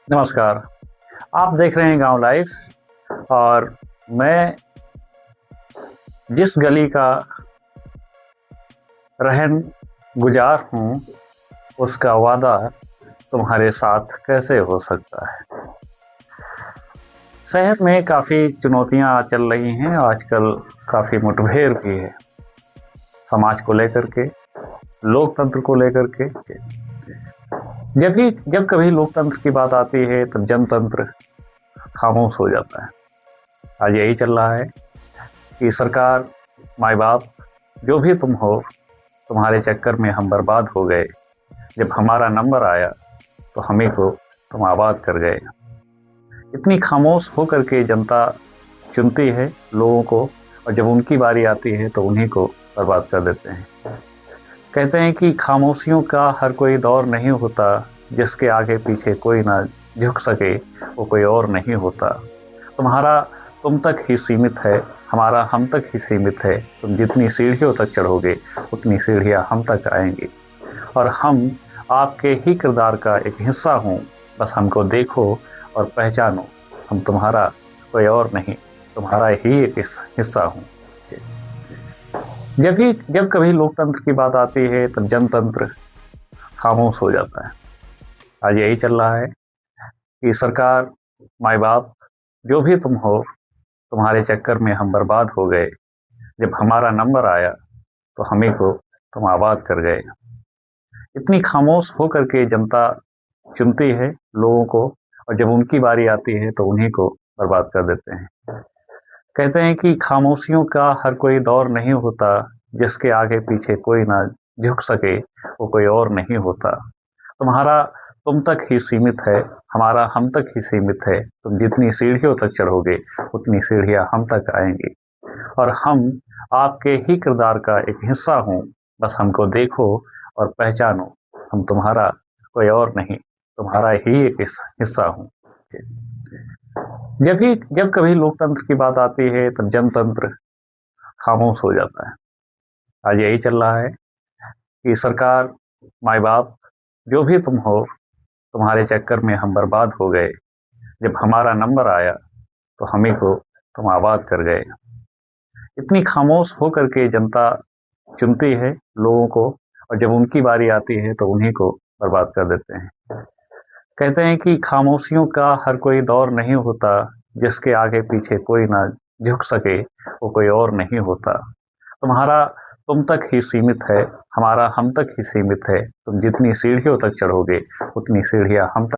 नमस्कार। आप देख रहे हैं गांव लाइफ। और मैं जिस गली का रहन गुजार हूँ उसका वादा तुम्हारे साथ कैसे हो सकता है। शहर में काफ़ी चुनौतियाँ चल रही हैं आजकल। काफ़ी मुठभेड़ भी है समाज को लेकर के, लोकतंत्र को लेकर के। जब कभी लोकतंत्र की बात आती है तब जनतंत्र खामोश हो जाता है। आज यही चल रहा है कि सरकार, माँ बाप, जो भी तुम हो, तुम्हारे चक्कर में हम बर्बाद हो गए। जब हमारा नंबर आया तो हमें को तुम आबाद कर गए। इतनी खामोश होकर के जनता चुनती है लोगों को, और जब उनकी बारी आती है तो उन्हीं को बर्बाद कर देते हैं। कहते हैं कि खामोशियों का हर कोई दौर नहीं होता, जिसके आगे पीछे कोई ना झुक सके वो कोई और नहीं होता। तुम्हारा तुम तक ही सीमित है, हमारा हम तक ही सीमित है। तुम जितनी सीढ़ियों तक चढ़ोगे उतनी सीढ़ियाँ हम तक आएंगी, और हम आपके ही किरदार का एक हिस्सा हूँ। बस हमको देखो और पहचानो, हम तुम्हारा कोई और नहीं, तुम्हारा ही एक हिस्सा हूँ। जब कभी लोकतंत्र की बात आती है तब जनतंत्र खामोश हो जाता है। आज यही चल रहा है कि सरकार, माँ बाप, जो भी तुम हो, तुम्हारे चक्कर में हम बर्बाद हो गए। जब हमारा नंबर आया तो हमें को तुम आबाद कर गए। इतनी खामोश होकर के जनता चुनती है लोगों को, और जब उनकी बारी आती है तो उन्हीं को बर्बाद कर देते हैं। कहते हैं कि खामोशियों का हर कोई दौर नहीं होता, जिसके आगे पीछे कोई ना झुक सके वो कोई और नहीं होता। तुम्हारा तुम तक ही सीमित है, हमारा हम तक ही सीमित है। तुम जितनी सीढ़ियों तक चढ़ोगे उतनी सीढ़ियाँ हम तक आएंगी, और हम आपके ही किरदार का एक हिस्सा हूँ। बस हमको देखो और पहचानो, हम तुम्हारा कोई और नहीं, तुम्हारा ही एक हिस्सा हूँ। जब कभी लोकतंत्र की बात आती है तब जनतंत्र खामोश हो जाता है। आज यही चल रहा है कि सरकार, माँ बाप, जो भी तुम हो, तुम्हारे चक्कर में हम बर्बाद हो गए। जब हमारा नंबर आया तो हमें को तुम आबाद कर गए। इतनी खामोश होकर के जनता चुनती है लोगों को, और जब उनकी बारी आती है तो उन्हीं को बर्बाद कर देते हैं। कहते हैं कि खामोशियों का हर कोई दौर नहीं होता, जिसके आगे पीछे कोई ना झुक सके वो कोई और नहीं होता। तुम्हारा तुम तक ही सीमित है, हमारा हम तक ही सीमित है। तुम जितनी सीढ़ियों तक चढ़ोगे उतनी सीढ़ियाँ हम तक